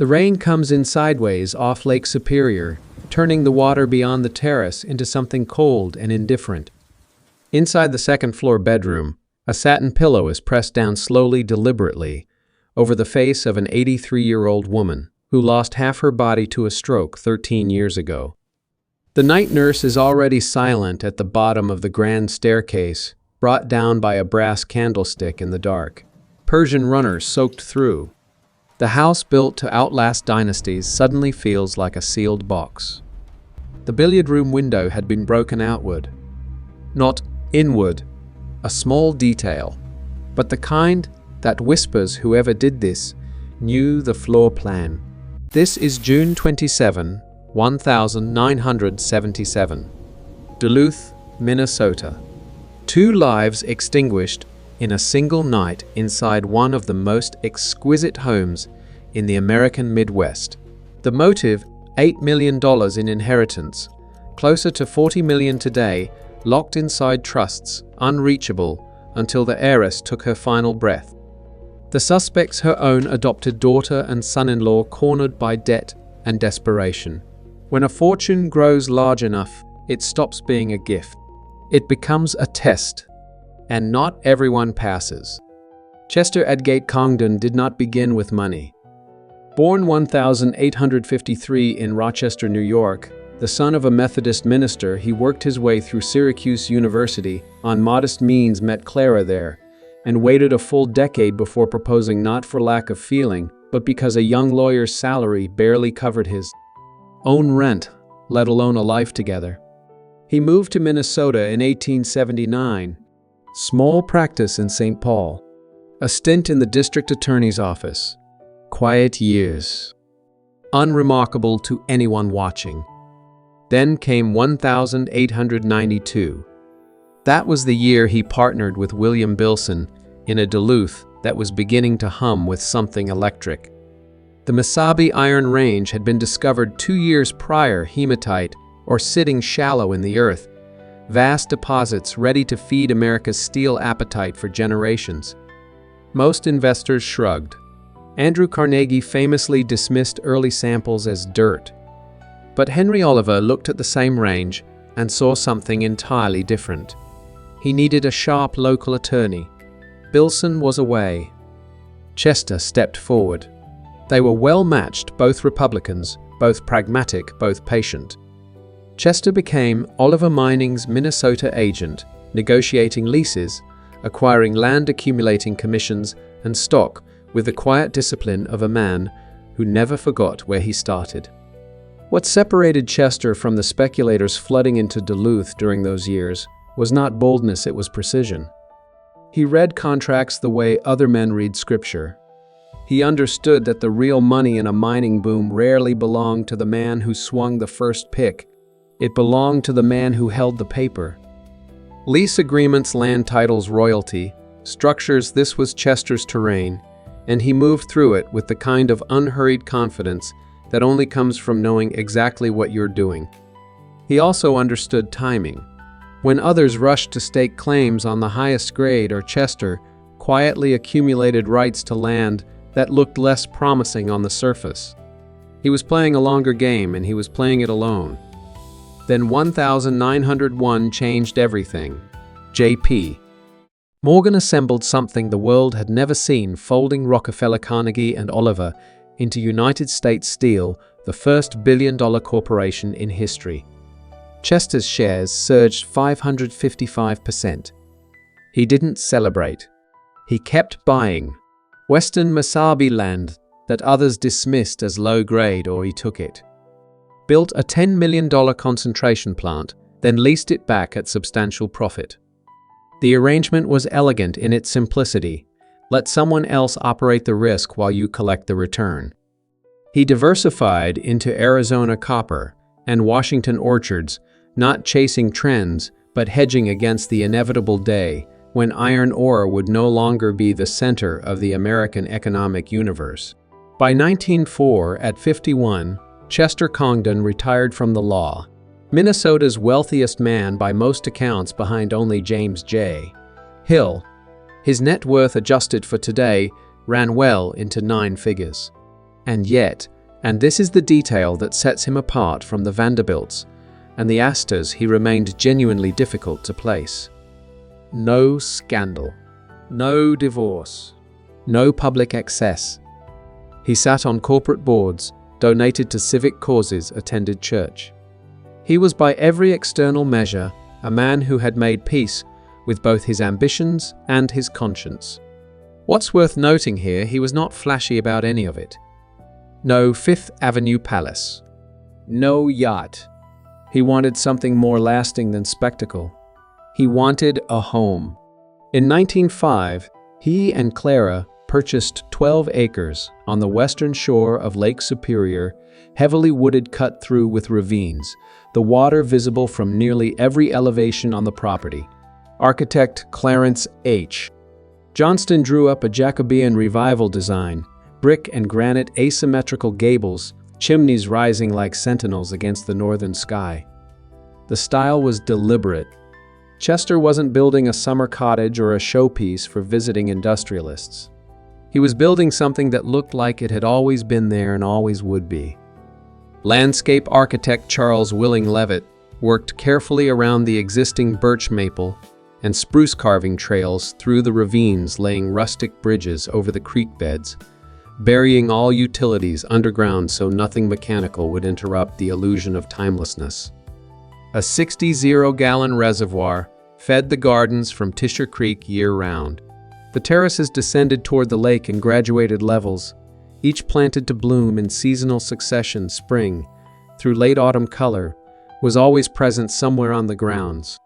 The rain comes in sideways off Lake Superior, turning the water beyond the terrace into something cold and indifferent. Inside the second-floor bedroom, a satin pillow is pressed down slowly, deliberately, over the face of an 83-year-old woman who lost half her body to a stroke 13 years ago. The night nurse is already silent at the bottom of the grand staircase, brought down by a brass candlestick in the dark. Persian runners soaked through. The house built to outlast dynasties suddenly feels like a sealed box. The billiard room window had been broken outward. Not inward, a small detail, but the kind that whispers whoever did this knew the floor plan. This is June 27, 1977. Duluth, Minnesota. 2 lives extinguished in a single night inside one of the most exquisite homes in the American Midwest. The motive, $8 million in inheritance, closer to $40 million today, locked inside trusts, unreachable until the heiress took her final breath. The suspects, her own adopted daughter and son-in-law, cornered by debt and desperation. When a fortune grows large enough, it stops being a gift. It becomes a test, and not everyone passes. Chester Congdon did not begin with money. Born 1853 in Rochester, New York, the son of a Methodist minister, he worked his way through Syracuse University, on modest means met Clara there, and waited a full decade before proposing, not for lack of feeling, but because a young lawyer's salary barely covered his own rent, let alone a life together. He moved to Minnesota in 1879, small practice in St. Paul, a stint in the district attorney's office. Quiet years, unremarkable to anyone watching. Then came 1892. That was the year he partnered with William Bilson in a Duluth that was beginning to hum with something electric. The Mesabi Iron Range had been discovered 2 years prior, hematite, or sitting shallow in the earth, vast deposits ready to feed America's steel appetite for generations. Most investors shrugged. Andrew Carnegie famously dismissed early samples as dirt. But Henry Oliver looked at the same range and saw something entirely different. He needed a sharp local attorney. Bilson was away. Chester stepped forward. They were well matched, both Republicans, both pragmatic, both patient. Chester became Oliver Mining's Minnesota agent, negotiating leases, acquiring land, accumulating commissions and stock with the quiet discipline of a man who never forgot where he started. What separated Chester from the speculators flooding into Duluth during those years was not boldness, it was precision. He read contracts the way other men read scripture. He understood that the real money in a mining boom rarely belonged to the man who swung the first pick. It belonged to the man who held the paper. Lease agreements, land titles, royalty, structures, this was Chester's terrain, and he moved through it with the kind of unhurried confidence that only comes from knowing exactly what you're doing. He also understood timing. When others rushed to stake claims on the highest grade, or Chester quietly accumulated rights to land that looked less promising on the surface. He was playing a longer game, and he was playing it alone. Then 1901 changed everything. J.P. Morgan assembled something the world had never seen, folding Rockefeller, Carnegie, and Oliver into United States Steel, the first billion-dollar corporation in history. Chester's shares surged 555%. He didn't celebrate. He kept buying. Western Mesabi land that others dismissed as low-grade, or he took it. Built a $10 million concentration plant, then leased it back at substantial profit. The arrangement was elegant in its simplicity. Let someone else operate the risk while you collect the return. He diversified into Arizona copper and Washington orchards, not chasing trends, but hedging against the inevitable day when iron ore would no longer be the center of the American economic universe. By 1904, at 51, Chester Congdon retired from the law, Minnesota's wealthiest man by most accounts, behind only James J. Hill. His net worth, adjusted for today, ran well into 9 figures. And yet, and this is the detail that sets him apart from the Vanderbilts and the Astors, he remained genuinely difficult to place. No scandal, no divorce, no public excess. He sat on corporate boards, donated to civic causes, attended church. He was by every external measure a man who had made peace with both his ambitions and his conscience. What's worth noting here, he was not flashy about any of it. No Fifth Avenue palace. No yacht. He wanted something more lasting than spectacle. He wanted a home. In 1905, he and Clara purchased 12 acres on the western shore of Lake Superior, heavily wooded, cut through with ravines, the water visible from nearly every elevation on the property. Architect Clarence H. Johnston drew up a Jacobean Revival design, brick and granite asymmetrical gables, chimneys rising like sentinels against the northern sky. The style was deliberate. Chester wasn't building a summer cottage or a showpiece for visiting industrialists. He was building something that looked like it had always been there and always would be. Landscape architect Charles Willing Levitt worked carefully around the existing birch maple and spruce carving trails through the ravines, laying rustic bridges over the creek beds, burying all utilities underground so nothing mechanical would interrupt the illusion of timelessness. A 60-gallon reservoir fed the gardens from Tisher Creek year-round. The terraces descended toward the lake in graduated levels, each planted to bloom in seasonal succession. Spring, through late autumn color, was always present somewhere on the grounds.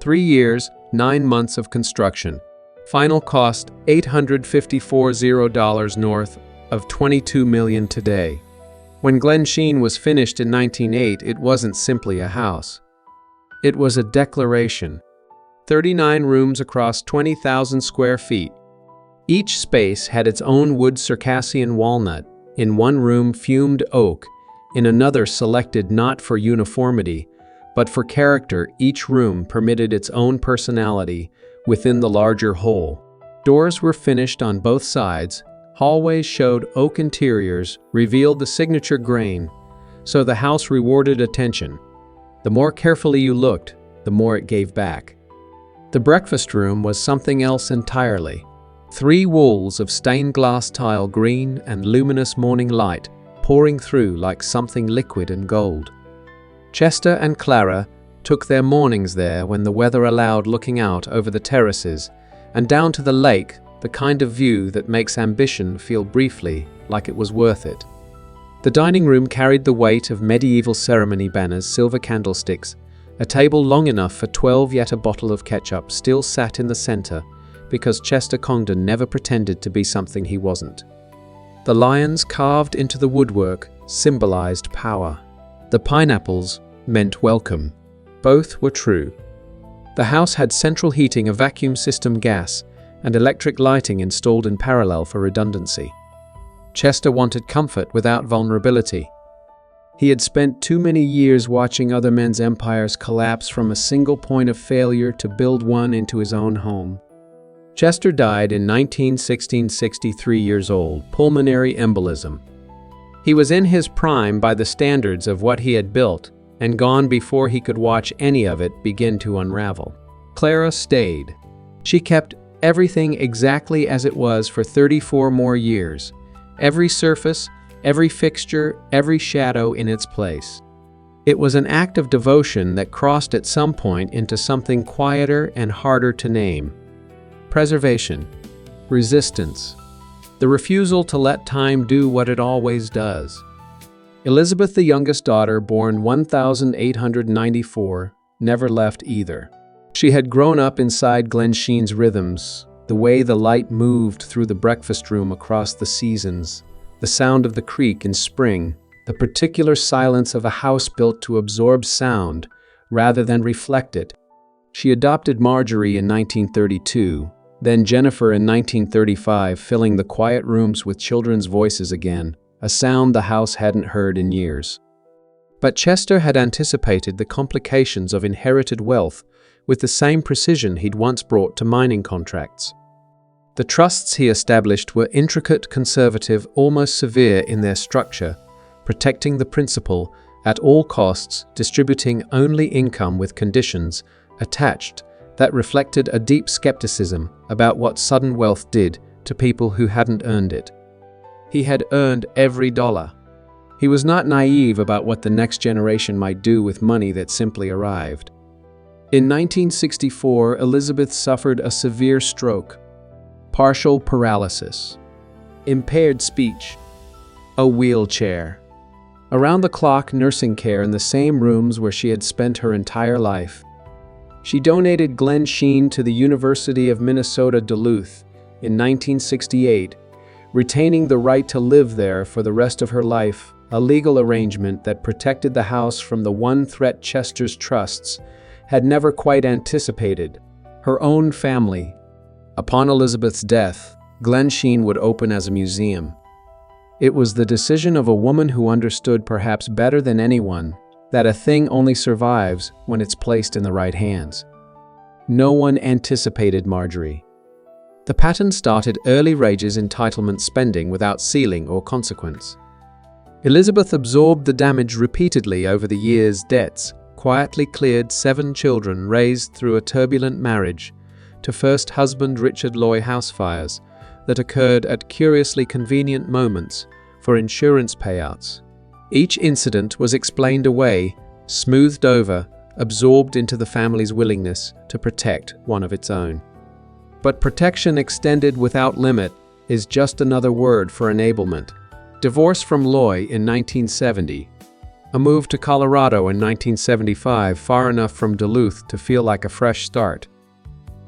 3 years, 9 months of construction. Final cost $854,000 north of $22 million today. When Glensheen was finished in 1908, it wasn't simply a house. It was a declaration. 39 rooms across 20,000 square feet. Each space had its own wood Circassian walnut, in one room fumed oak, in another selected not for uniformity, but for character. Each room permitted its own personality within the larger whole. Doors were finished on both sides, hallways showed oak interiors, revealed the signature grain, so the house rewarded attention. The more carefully you looked, the more it gave back. The breakfast room was something else entirely. 3 walls of stained glass tile, green and luminous morning light pouring through like something liquid and gold. Chester and Clara took their mornings there when the weather allowed, looking out over the terraces and down to the lake, the kind of view that makes ambition feel briefly like it was worth it. The dining room carried the weight of medieval ceremony banners, silver candlesticks. A table long enough for 12, yet a bottle of ketchup still sat in the center, because Chester Congdon never pretended to be something he wasn't. The lions carved into the woodwork symbolized power. The pineapples meant welcome. Both were true. The house had central heating, a vacuum system, gas, and electric lighting installed in parallel for redundancy. Chester wanted comfort without vulnerability. He had spent too many years watching other men's empires collapse from a single point of failure to build one into his own home. Chester died in 1916, 63 years old, pulmonary embolism. He was in his prime by the standards of what he had built, and gone before he could watch any of it begin to unravel. Clara stayed. She kept everything exactly as it was for 34 more years. Every surface, every fixture, every shadow in its place. It was an act of devotion that crossed at some point into something quieter and harder to name. Preservation, resistance, the refusal to let time do what it always does. Elizabeth, the youngest daughter, born 1894, never left either. She had grown up inside Glensheen's rhythms, the way the light moved through the breakfast room across the seasons, the sound of the creek in spring, the particular silence of a house built to absorb sound rather than reflect it. She adopted Marjorie in 1932, then Jennifer in 1935, filling the quiet rooms with children's voices again, a sound the house hadn't heard in years. But Chester had anticipated the complications of inherited wealth with the same precision he'd once brought to mining contracts. The trusts he established were intricate, conservative, almost severe in their structure, protecting the principal at all costs, distributing only income with conditions attached that reflected a deep skepticism about what sudden wealth did to people who hadn't earned it. He had earned every dollar. He was not naive about what the next generation might do with money that simply arrived. In 1964, Elizabeth suffered a severe stroke, partial paralysis, impaired speech, a wheelchair, around-the-clock nursing care in the same rooms where she had spent her entire life. She donated Glensheen to the University of Minnesota Duluth in 1968, retaining the right to live there for the rest of her life, a legal arrangement that protected the house from the one threat Chester's trusts had never quite anticipated: her own family. Upon Elizabeth's death, Glensheen would open as a museum. It was the decision of a woman who understood perhaps better than anyone that a thing only survives when it's placed in the right hands. No one anticipated Marjorie. The pattern started early wages entitlement spending without ceiling or consequence. Elizabeth absorbed the damage repeatedly over the years. Debts quietly cleared 7 children raised through a turbulent marriage to first husband Richard Loy housefires that occurred at curiously convenient moments for insurance payouts. Each incident was explained away, smoothed over, absorbed into the family's willingness to protect one of its own. But protection extended without limit is just another word for enablement. Divorce from Loy in 1970. A move to Colorado in 1975, far enough from Duluth to feel like a fresh start.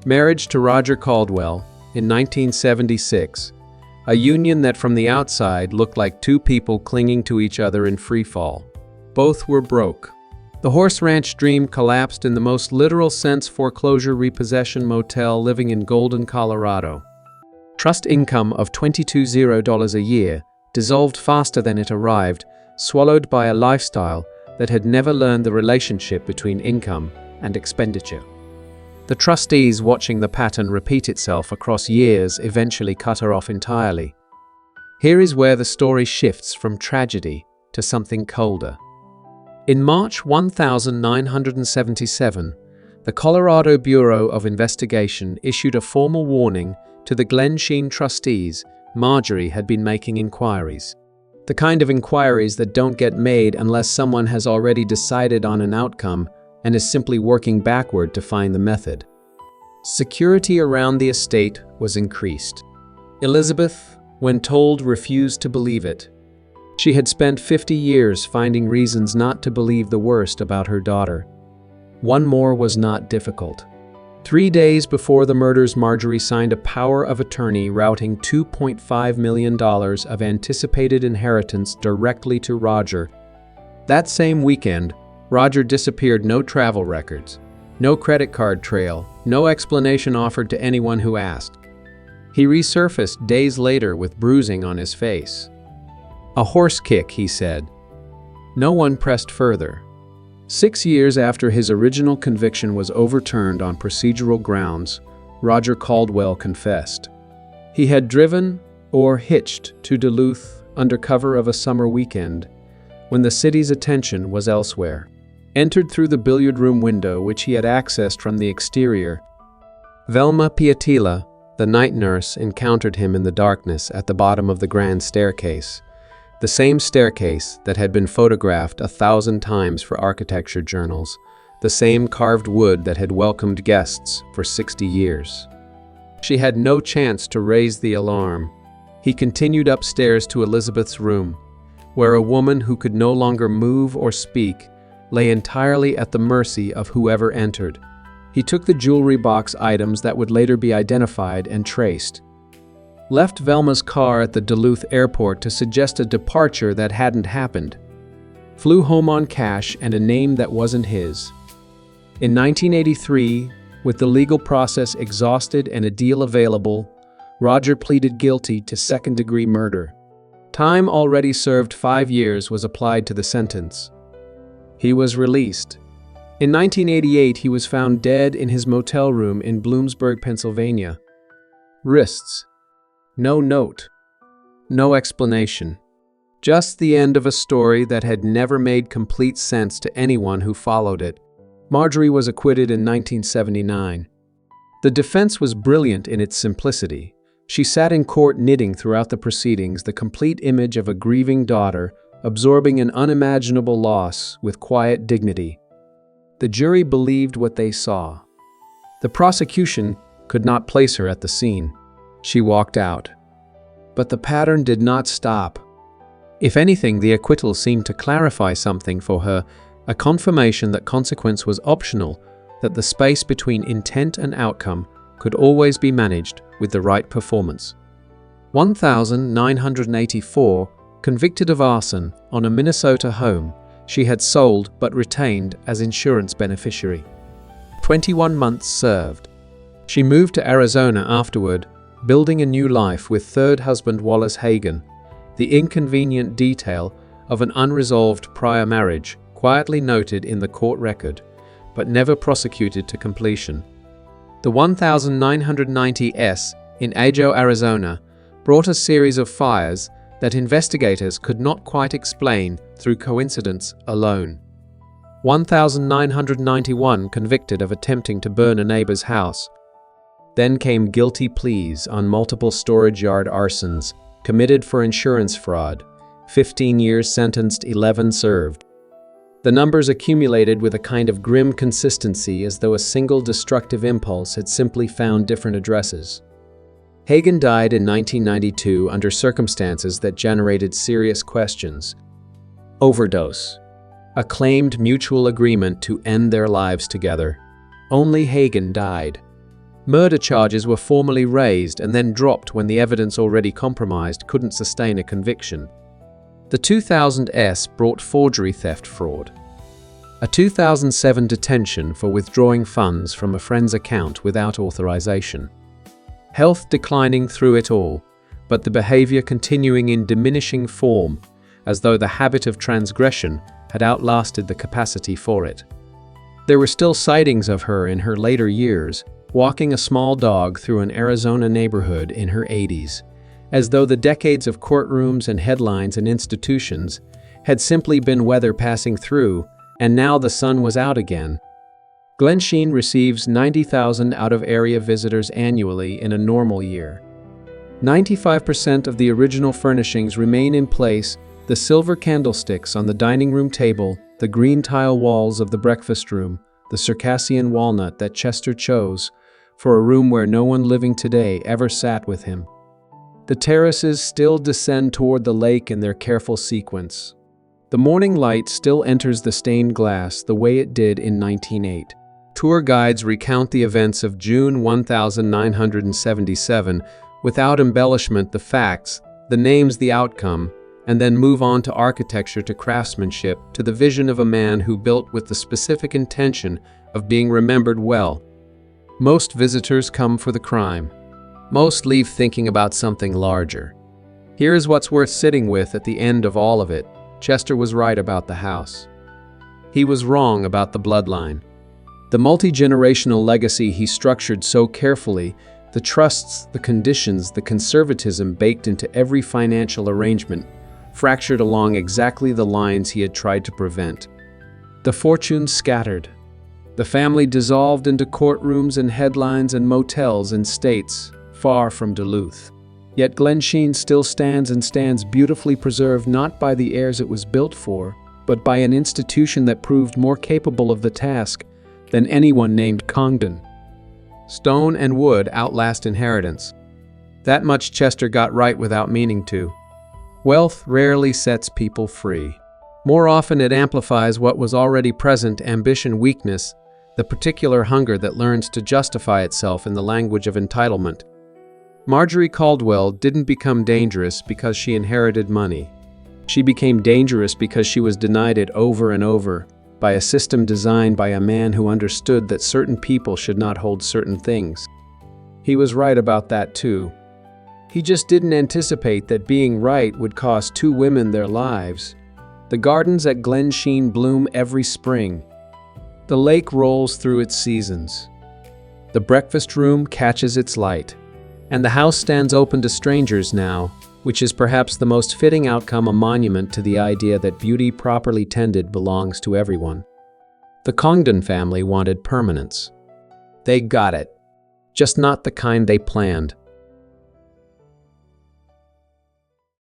Marriage to Marjorie Caldwell in 1976. A union that from the outside looked like two people clinging to each other in free fall. Both were broke. The horse ranch dream collapsed in the most literal sense. Foreclosure repossession motel living in Golden, Colorado. Trust income of $22,000 a year dissolved faster than it arrived, swallowed by a lifestyle that had never learned the relationship between income and expenditure. The trustees, watching the pattern repeat itself across years, eventually cut her off entirely. Here is where the story shifts from tragedy to something colder. In March 1977, the Colorado Bureau of Investigation issued a formal warning to the Glensheen trustees Marjorie had been making inquiries. The kind of inquiries that don't get made unless someone has already decided on an outcome and is simply working backward to find the method. Security around the estate was increased. Elizabeth, when told, refused to believe it. She had spent 50 years finding reasons not to believe the worst about her daughter. One more was not difficult. 3 days before the murders, Marjorie signed a power of attorney routing $2.5 million of anticipated inheritance directly to Roger. That same weekend, Roger disappeared. No travel records, no credit card trail, no explanation offered to anyone who asked. He resurfaced days later with bruising on his face. A horse kick, he said. No one pressed further. 6 years after his original conviction was overturned on procedural grounds, Roger Caldwell confessed. He had driven or hitched to Duluth under cover of a summer weekend when the city's attention was elsewhere. Entered through the billiard room window, which he had accessed from the exterior. Velma Piatila, the night nurse, encountered him in the darkness at the bottom of the grand staircase. The same staircase that had been photographed 1,000 times for architecture journals, the same carved wood that had welcomed guests for 60 years. She had no chance to raise the alarm. He continued upstairs to Elizabeth's room, where a woman who could no longer move or speak lay entirely at the mercy of whoever entered. He took the jewelry box items that would later be identified and traced. Left Velma's car at the Duluth airport to suggest a departure that hadn't happened. Flew home on cash and a name that wasn't his. In 1983, with the legal process exhausted and a deal available, Roger pleaded guilty to second-degree murder. Time already served 5 years was applied to the sentence. He was released. In 1988, he was found dead in his motel room in Bloomsburg, Pennsylvania. Wrists. No note. No explanation. Just the end of a story that had never made complete sense to anyone who followed it. Marjorie was acquitted in 1979. The defense was brilliant in its simplicity. She sat in court knitting throughout the proceedings, the complete image of a grieving daughter, absorbing an unimaginable loss with quiet dignity. The jury believed what they saw. The prosecution could not place her at the scene. She walked out. But the pattern did not stop. If anything, the acquittal seemed to clarify something for her, a confirmation that consequence was optional, that the space between intent and outcome could always be managed with the right performance. 1984, convicted of arson on a Minnesota home she had sold but retained as insurance beneficiary. 21 months served. She moved to Arizona afterward, building a new life with third husband Wallace Hagen, the inconvenient detail of an unresolved prior marriage quietly noted in the court record, but never prosecuted to completion. The 1990s in Ajo, Arizona, brought a series of fires that investigators could not quite explain through coincidence alone. 1991, convicted of attempting to burn a neighbor's house. Then came guilty pleas on multiple storage yard arsons, committed for insurance fraud, 15 years sentenced, 11 served. The numbers accumulated with a kind of grim consistency, as though a single destructive impulse had simply found different addresses. Hagen died in 1992 under circumstances that generated serious questions. Overdose. A claimed mutual agreement to end their lives together. Only Hagen died. Murder charges were formally raised and then dropped when the evidence already compromised couldn't sustain a conviction. The 2000s brought forgery theft fraud. A 2007 detention for withdrawing funds from a friend's account without authorization. Health declining through it all, but the behavior continuing in diminishing form, as though the habit of transgression had outlasted the capacity for it. There were still sightings of her in her later years, walking a small dog through an Arizona neighborhood in her 80s, as though the decades of courtrooms and headlines and institutions had simply been weather passing through, and now the sun was out again. Glensheen receives 90,000 out-of-area visitors annually in a normal year. 95% of the original furnishings remain in place: the silver candlesticks on the dining room table, the green tile walls of the breakfast room, the Circassian walnut that Chester chose for a room where no one living today ever sat with him. The terraces still descend toward the lake in their careful sequence. The morning light still enters the stained glass the way it did in 1908. Tour guides recount the events of June 1977 without embellishment, the facts, the names, the outcome, and then move on to architecture, to craftsmanship, to the vision of a man who built with the specific intention of being remembered well. Most visitors come for the crime. Most leave thinking about something larger. Here is what's worth sitting with at the end of all of it. Chester was right about the house. He was wrong about the bloodline. The multi-generational legacy he structured so carefully, the trusts, the conditions, the conservatism baked into every financial arrangement, fractured along exactly the lines he had tried to prevent. The fortunes scattered. The family dissolved into courtrooms and headlines and motels in states far from Duluth. Yet Glensheen still stands, and stands beautifully preserved, not by the heirs it was built for, but by an institution that proved more capable of the task than anyone named Congdon. Stone and wood outlast inheritance. That much Chester got right without meaning to. Wealth rarely sets people free. More often it amplifies what was already present: ambition, weakness, the particular hunger that learns to justify itself in the language of entitlement. Marjorie Caldwell didn't become dangerous because she inherited money. She became dangerous because she was denied it over and over, by a system designed by a man who understood that certain people should not hold certain things. He was right about that too. He just didn't anticipate that being right would cost two women their lives. The gardens at Glensheen bloom every spring. The lake rolls through its seasons. The breakfast room catches its light. And the house stands open to strangers now, which is perhaps the most fitting outcome, a monument to the idea that beauty properly tended belongs to everyone. The Congdon family wanted permanence. They got it. Just not the kind they planned.